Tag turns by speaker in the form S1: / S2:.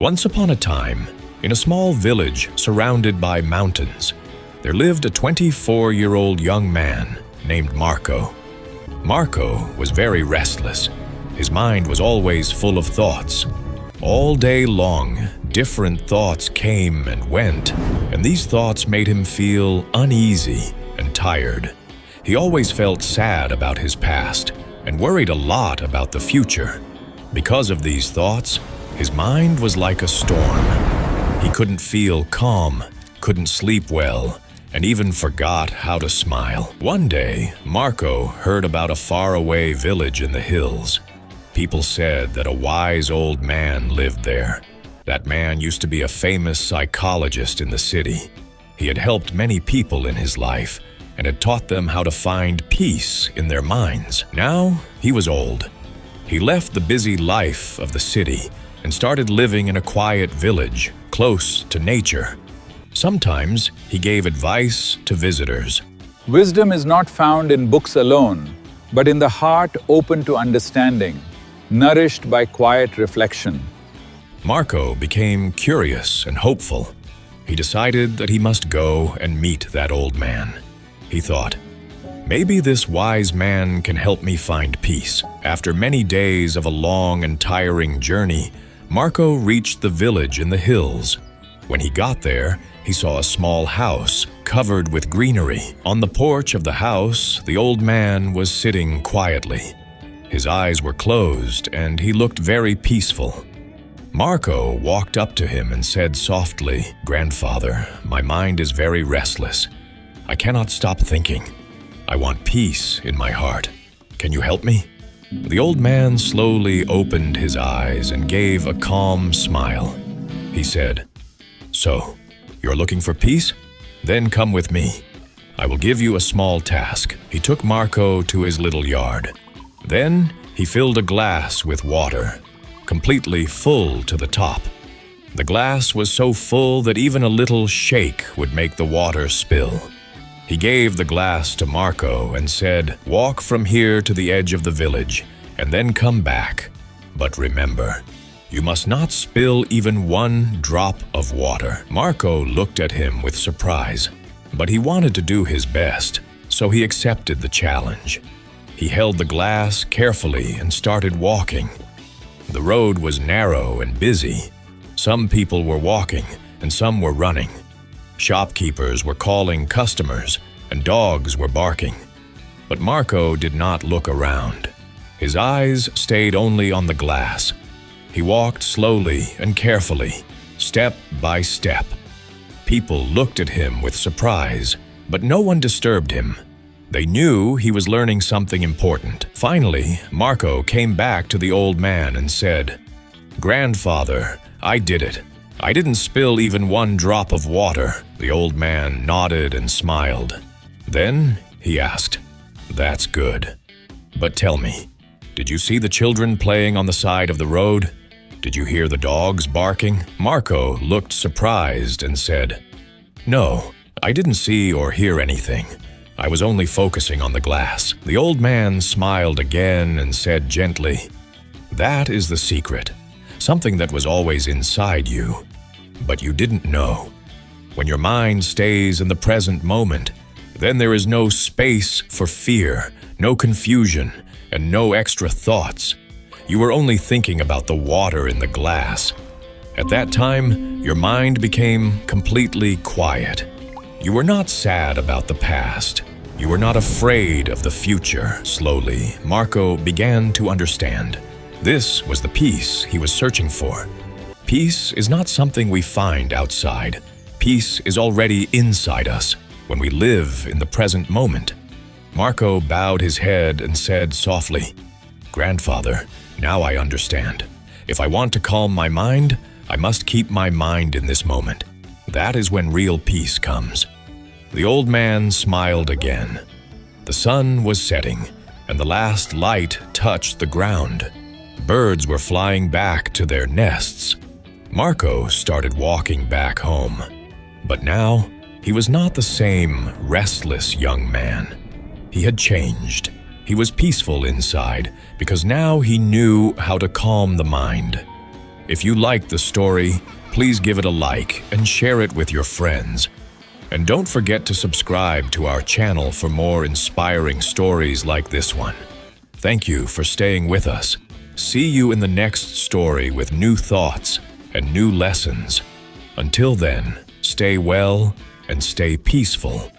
S1: Once upon a time, in a small village surrounded by mountains, there lived a 24-year-old young man named Marco. Marco was very restless. His mind was always full of thoughts. All day long, different thoughts came and went, and these thoughts made him feel uneasy and tired. He always felt sad about his past and worried a lot about the future. Because of these thoughts, his mind was like a storm. He couldn't feel calm, couldn't sleep well, and even forgot how to smile. One day, Marco heard about a faraway village in the hills. People said that a wise old man lived there. That man used to be a famous psychologist in the city. He had helped many people in his life and had taught them how to find peace in their minds. Now, he was old. He left the busy life of the city and started living in a quiet village close to nature. Sometimes he gave advice to visitors.
S2: Wisdom is not found in books alone, but in the heart open to understanding, nourished by quiet reflection.
S1: Marco became curious and hopeful. He decided that he must go and meet that old man. He thought, maybe this wise man can help me find peace. After many days of a long and tiring journey, Marco reached the village in the hills. When he got there, he saw a small house covered with greenery. On the porch of the house, the old man was sitting quietly. His eyes were closed and he looked very peaceful. Marco walked up to him and said softly, "Grandfather, my mind is very restless. I cannot stop thinking. I want peace in my heart. Can you help me?" The old man slowly opened his eyes and gave a calm smile. He said, "So, you're looking for peace? Then come with me. I will give you a small task." He took Marco to his little yard. Then he filled a glass with water, completely full to the top. The glass was so full that even a little shake would make the water spill. He gave the glass to Marco and said, "Walk from here to the edge of the village, and then come back. But remember, you must not spill even one drop of water." Marco looked at him with surprise, but he wanted to do his best, so he accepted the challenge. He held the glass carefully and started walking. The road was narrow and busy. Some people were walking, and some were running. Shopkeepers were calling customers, and dogs were barking. But Marco did not look around. His eyes stayed only on the glass. He walked slowly and carefully, step by step. People looked at him with surprise, but no one disturbed him. They knew he was learning something important. Finally, Marco came back to the old man and said, "Grandfather, I did it. I didn't spill even one drop of water." The old man nodded and smiled. Then he asked, "That's good. But tell me, did you see the children playing on the side of the road? Did you hear the dogs barking?" Marco looked surprised and said, "No, I didn't see or hear anything. I was only focusing on the glass." The old man smiled again and said gently, "That is the secret, something that was always inside you, but you didn't know. When your mind stays in the present moment, then there is no space for fear, no confusion, and no extra thoughts. You were only thinking about the water in the glass. At that time, your mind became completely quiet. You were not sad about the past. You were not afraid of the future." Slowly, Marco began to understand. This was the peace he was searching for. Peace is not something we find outside. Peace is already inside us when we live in the present moment. Marco bowed his head and said softly, "Grandfather, now I understand. If I want to calm my mind, I must keep my mind in this moment. That is when real peace comes." The old man smiled again. The sun was setting, and the last light touched the ground. Birds were flying back to their nests. Marco started walking back home. But now, he was not the same restless young man. He had changed. He was peaceful inside because now he knew how to calm the mind. If you liked the story, please give it a like and share it with your friends. And don't forget to subscribe to our channel for more inspiring stories like this one. Thank you for staying with us. See you in the next story with new thoughts and new lessons. Until then, stay well and stay peaceful.